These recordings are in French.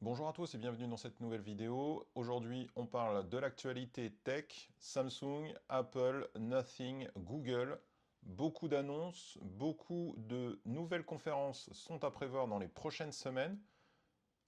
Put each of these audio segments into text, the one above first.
Bonjour à tous et bienvenue dans cette nouvelle vidéo. Aujourd'hui, on parle de l'actualité tech, Samsung, Apple, Nothing, Google. Beaucoup d'annonces, beaucoup de nouvelles conférences sont à prévoir dans les prochaines semaines.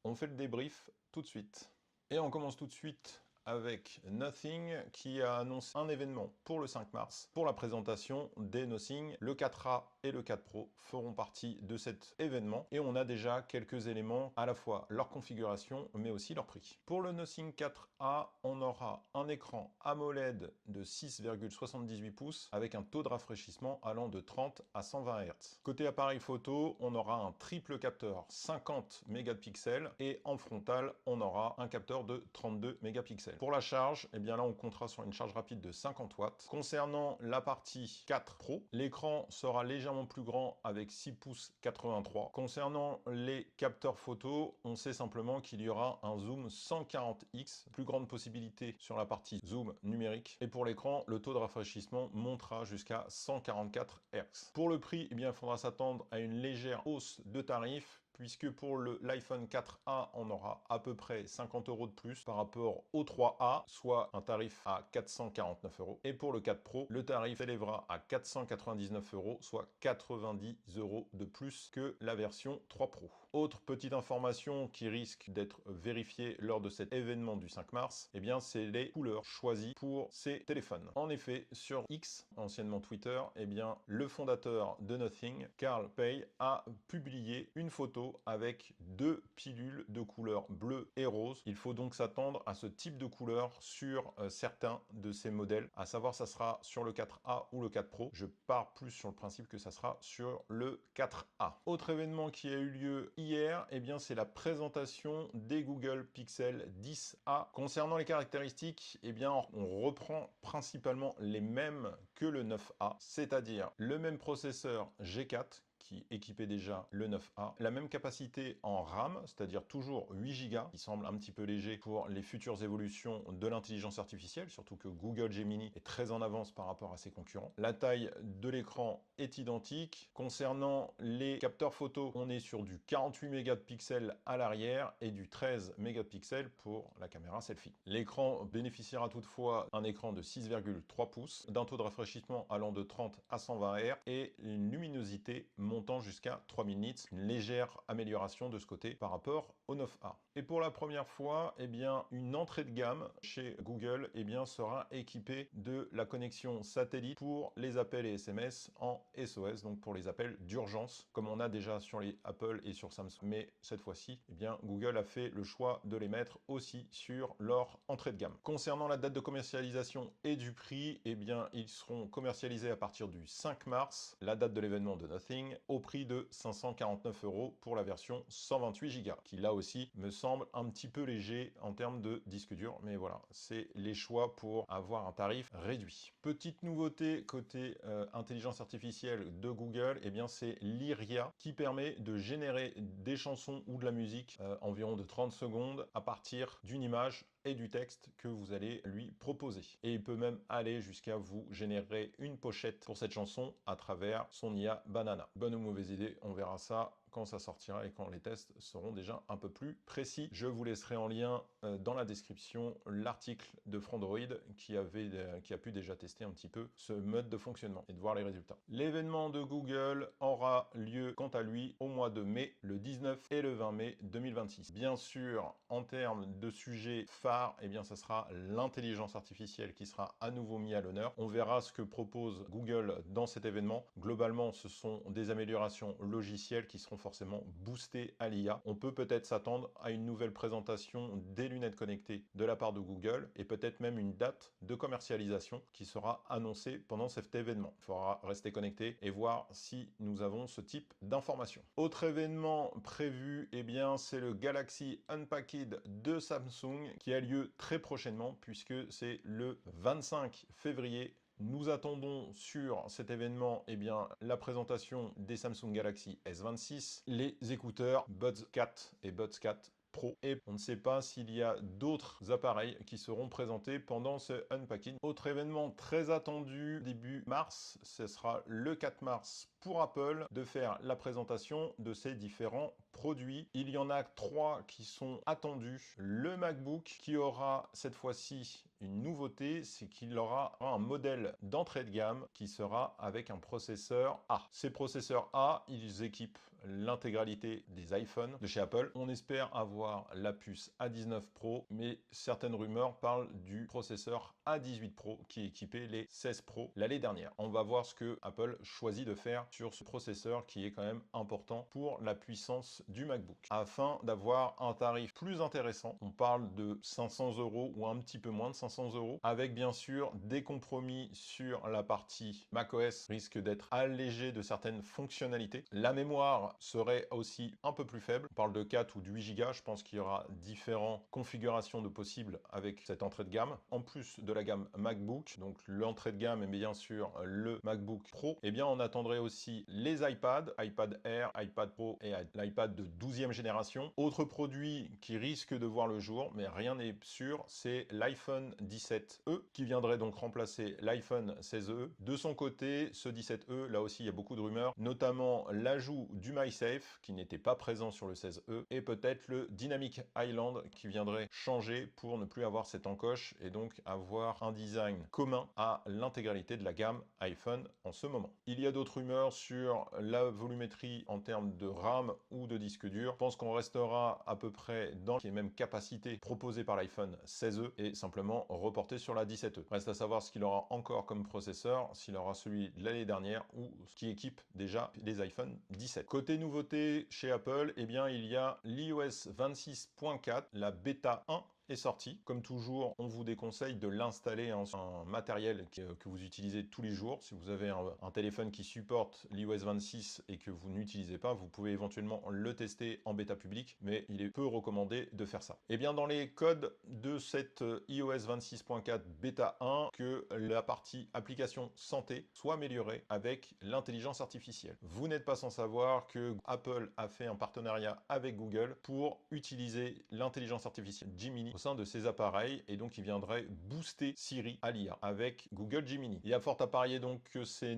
On fait le débrief tout de suite. Et on commence tout de suite avec Nothing qui a annoncé un événement pour le 5 mars pour la présentation des Nothing. Le 4A et le 4 Pro feront partie de cet événement et on a déjà quelques éléments, à la fois leur configuration mais aussi leur prix. Pour le Nothing 4A, on aura un écran AMOLED de 6,78 pouces avec un taux de rafraîchissement allant de 30 à 120 Hz. Côté appareil photo, on aura un triple capteur 50 mégapixels et en frontal, on aura un capteur de 32 mégapixels. Pour la charge, eh bien là, on comptera sur une charge rapide de 50 watts. Concernant la partie 4 Pro, l'écran sera légèrement plus grand avec 6 pouces 83. Concernant les capteurs photo, on sait simplement qu'il y aura un zoom 140x, plus grande possibilité sur la partie zoom numérique. Et pour l'écran, le taux de rafraîchissement montera jusqu'à 144 Hz. Pour le prix, eh bien, il faudra s'attendre à une légère hausse de tarifs puisque pour l'iPhone 4A, on aura à peu près 50 € de plus par rapport au 3A, soit un tarif à 449 €. Et pour le 4 Pro, le tarif s'élèvera à 499 €, soit 90 € de plus que la version 3 Pro. Autre petite information qui risque d'être vérifiée lors de cet événement du 5 mars, eh bien, c'est les couleurs choisies pour ces téléphones. En effet, sur X, anciennement Twitter, eh bien, le fondateur de Nothing, Carl Pei, a publié une photo avec deux pilules de couleur bleue et rose. Il faut donc s'attendre à ce type de couleur sur certains de ces modèles, à savoir ça sera sur le 4A ou le 4 Pro. Je pars plus sur le principe que ça sera sur le 4A. Autre événement qui a eu lieu hier, eh bien c'est la présentation des Google Pixel 10A. Concernant les caractéristiques, eh bien on reprend principalement les mêmes que le 9A, c'est-à-dire le même processeur G4 qui équipait déjà le 9A. La même capacité en RAM, c'est-à-dire toujours 8 Go, qui semble un petit peu léger pour les futures évolutions de l'intelligence artificielle, surtout que Google Gemini est très en avance par rapport à ses concurrents. La taille de l'écran est identique. Concernant les capteurs photo, on est sur du 48 mégapixels à l'arrière et du 13 mégapixels pour la caméra selfie. L'écran bénéficiera toutefois d'un écran de 6,3 pouces, d'un taux de rafraîchissement allant de 30 à 120 Hz et une luminosité montant jusqu'à 3000 nits, une légère amélioration de ce côté par rapport au 9A. Et pour la première fois, eh bien, une entrée de gamme chez Google eh bien, sera équipée de la connexion satellite pour les appels et SMS en SOS, donc pour les appels d'urgence, comme on a déjà sur les Apple et sur Samsung. Mais cette fois-ci, eh bien, Google a fait le choix de les mettre aussi sur leur entrée de gamme. Concernant la date de commercialisation et du prix, eh bien, ils seront commercialisés à partir du 5 mars, la date de l'événement de Nothing, au prix de 549 € pour la version 128 Go, qui là aussi me semble un petit peu léger en termes de disque dur, mais voilà, c'est les choix pour avoir un tarif réduit. Petite nouveauté côté intelligence artificielle de Google, eh bien c'est Lyria qui permet de générer des chansons ou de la musique environ de 30 secondes à partir d'une image et du texte que vous allez lui proposer. Et il peut même aller jusqu'à vous générer une pochette pour cette chanson à travers son IA Banana. Bonne ou mauvaise idée, on verra ça quand ça sortira et quand les tests seront déjà un peu plus précis. Je vous laisserai en lien dans la description l'article de Frandroid qui a pu déjà tester un petit peu ce mode de fonctionnement et de voir les résultats. L'événement de Google aura lieu quant à lui au mois de mai, le 19 et le 20 mai 2026. Bien sûr, en termes de sujets phares, eh bien ça sera l'intelligence artificielle qui sera à nouveau mis à l'honneur. On verra ce que propose Google dans cet événement. Globalement, ce sont des améliorations logicielles qui seront forcément boostées à l'IA. On peut peut-être s'attendre à une nouvelle présentation des lunettes connectées de la part de Google et peut-être même une date de commercialisation qui sera annoncée pendant cet événement. Il faudra rester connecté et voir si nous avons ce type d'informations. Autre événement prévu, eh bien, c'est le Galaxy Unpacked de Samsung qui a lieu très prochainement puisque c'est le 25 février. Nous attendons sur cet événement eh bien, la présentation des Samsung Galaxy S26, les écouteurs Buds 4 et Buds 4 Pro. Et on ne sait pas s'il y a d'autres appareils qui seront présentés pendant ce unpacking. Autre événement très attendu début mars, ce sera le 4 mars pour Apple de faire la présentation de ses différents produits. Il y en a 3 qui sont attendus. Le MacBook qui aura cette fois-ci une nouveauté, c'est qu'il aura un modèle d'entrée de gamme qui sera avec un processeur A. Ces processeurs A, ils équipent l'intégralité des iPhones de chez Apple. On espère avoir la puce A19 Pro, mais certaines rumeurs parlent du processeur A18 Pro qui équipait les 16 Pro l'année dernière. On va voir ce que Apple choisit de faire sur ce processeur qui est quand même important pour la puissance du MacBook. Afin d'avoir un tarif plus intéressant, on parle de 500 € ou un petit peu moins de 500 €, avec bien sûr des compromis sur la partie macOS risque d'être allégé de certaines fonctionnalités. La mémoire serait aussi un peu plus faible. On parle de 4 ou de 8 Go. Je pense qu'il y aura différentes configurations de possibles avec cette entrée de gamme. En plus de la gamme MacBook, donc l'entrée de gamme et bien sûr le MacBook Pro, eh bien on attendrait aussi les iPad, iPad Air, iPad Pro et l'iPad de 12e génération. Autre produit qui risque de voir le jour, mais rien n'est sûr, c'est l'iPhone 17e qui viendrait donc remplacer l'iPhone 16e. De son côté, ce 17e, là aussi il y a beaucoup de rumeurs, notamment l'ajout du MySafe qui n'était pas présent sur le 16e et peut-être le Dynamic Island qui viendrait changer pour ne plus avoir cette encoche et donc avoir un design commun à l'intégralité de la gamme iPhone en ce moment. Il y a d'autres rumeurs sur la volumétrie en termes de RAM ou de disque dur. Je pense qu'on restera à peu près dans les mêmes capacités proposées par l'iPhone 16e et simplement reporté sur la 17e. Reste à savoir ce qu'il aura encore comme processeur, s'il aura celui de l'année dernière ou ce qui équipe déjà les iPhone 17. Côté nouveauté chez Apple, eh bien il y a l'iOS 26.4, la bêta 1 est sorti. Comme toujours, on vous déconseille de l'installer sur un matériel que vous utilisez tous les jours. Si vous avez un téléphone qui supporte l'iOS 26 et que vous n'utilisez pas, vous pouvez éventuellement le tester en bêta publique, mais il est peu recommandé de faire ça. Et bien dans les codes de cette iOS 26.4 bêta 1, que la partie application santé soit améliorée avec l'intelligence artificielle. Vous n'êtes pas sans savoir que Apple a fait un partenariat avec Google pour utiliser l'intelligence artificielle Gemini au sein de ses appareils et donc il viendrait booster Siri à l'IA avec Google Gemini. Il y a fort à parier donc que ces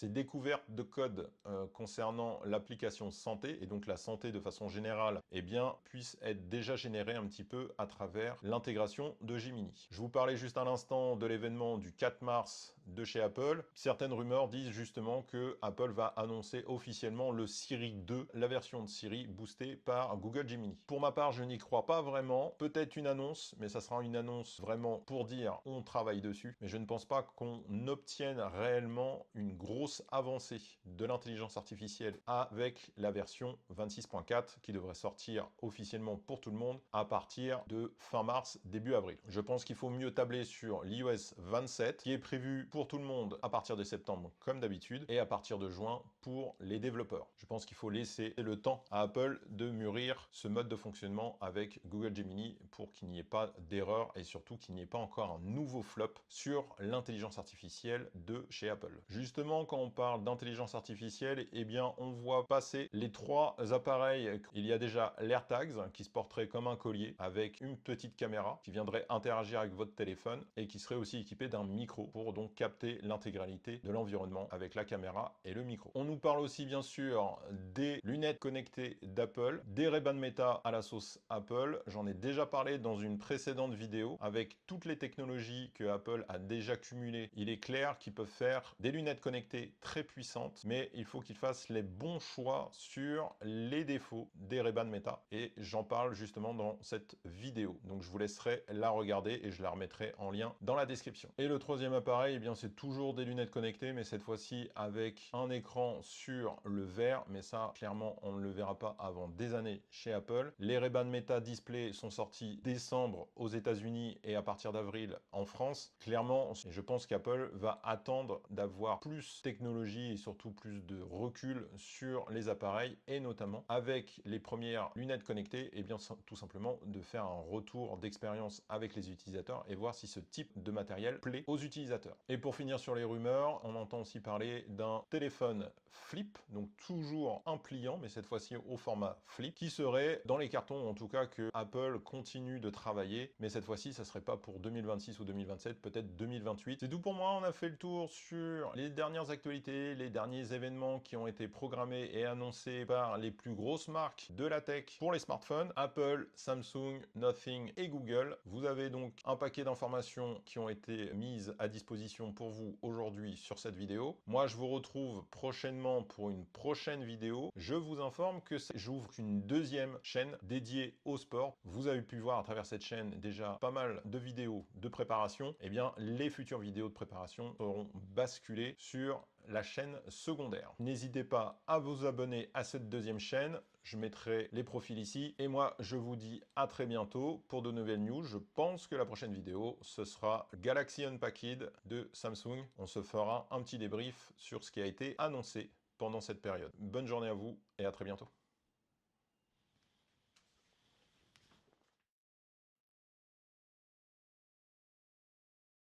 découvertes de code concernant l'application santé et donc la santé de façon générale, eh bien puissent être déjà générées un petit peu à travers l'intégration de Gemini. Je vous parlais juste à l'instant de l'événement du 4 mars de chez Apple. Certaines rumeurs disent justement que Apple va annoncer officiellement le Siri 2, la version de Siri boostée par Google Gemini. Pour ma part, je n'y crois pas vraiment. Peut-être une annonce, mais ça sera une annonce vraiment pour dire on travaille dessus. Mais je ne pense pas qu'on obtienne réellement une grosse avancée de l'intelligence artificielle avec la version 26.4 qui devrait sortir officiellement pour tout le monde à partir de fin mars, début avril. Je pense qu'il faut mieux tabler sur l'iOS 27 qui est prévu pour tout le monde à partir de septembre comme d'habitude et à partir de juin pour les développeurs. Je pense qu'il faut laisser le temps à Apple de mûrir ce mode de fonctionnement avec Google Gemini pour qu'il n'y ait pas d'erreur et surtout qu'il n'y ait pas encore un nouveau flop sur l'intelligence artificielle de chez Apple. Justement, quand on parle d'intelligence artificielle, eh bien, on voit passer les 3 appareils. Il y a déjà l'AirTags qui se porterait comme un collier avec une petite caméra qui viendrait interagir avec votre téléphone et qui serait aussi équipé d'un micro pour donc capter l'intégralité de l'environnement avec la caméra et le micro. On nous parle aussi bien sûr des lunettes connectées d'Apple, des Ray-Ban Meta à la sauce Apple. J'en ai déjà parlé dans une précédente vidéo avec toutes les technologies que Apple a déjà cumulées. Il est clair qu'ils peuvent faire des lunettes connectées très puissantes, mais il faut qu'ils fassent les bons choix sur les défauts des Ray-Ban Meta et j'en parle justement dans cette vidéo. Donc je vous laisserai la regarder et je la remettrai en lien dans la description. Et le troisième appareil, eh bien c'est toujours des lunettes connectées, mais cette fois-ci avec un écran sur le verre, mais ça clairement on ne le verra pas avant des années chez Apple. Les Ray-Ban Meta Display sont sortis décembre aux États-Unis et à partir d'avril en France. Clairement, je pense qu'Apple va attendre d'avoir plus de technologie et surtout plus de recul sur les appareils et notamment avec les premières lunettes connectées, et bien tout simplement de faire un retour d'expérience avec les utilisateurs et voir si ce type de matériel plaît aux utilisateurs. Et pour finir sur les rumeurs, on entend aussi parler d'un téléphone flip, donc toujours un pliant, mais cette fois-ci au format flip, qui serait dans les cartons, en tout cas que Apple continue continue de travailler, mais cette fois-ci, ça serait pas pour 2026 ou 2027, peut-être 2028. C'est tout pour moi, on a fait le tour sur les dernières actualités, les derniers événements qui ont été programmés et annoncés par les plus grosses marques de la tech pour les smartphones, Apple, Samsung, Nothing et Google. Vous avez donc un paquet d'informations qui ont été mises à disposition pour vous aujourd'hui sur cette vidéo. Moi, je vous retrouve prochainement pour une prochaine vidéo. Je vous informe que j'ouvre une deuxième chaîne dédiée au sport. Vous avez pu voir à travers cette chaîne déjà pas mal de vidéos de préparation. Eh bien, les futures vidéos de préparation seront basculées sur la chaîne secondaire. N'hésitez pas à vous abonner à cette deuxième chaîne. Je mettrai les profils ici. Et moi, je vous dis à très bientôt pour de nouvelles news. Je pense que la prochaine vidéo, ce sera Galaxy Unpacked de Samsung. On se fera un petit débrief sur ce qui a été annoncé pendant cette période. Bonne journée à vous et à très bientôt.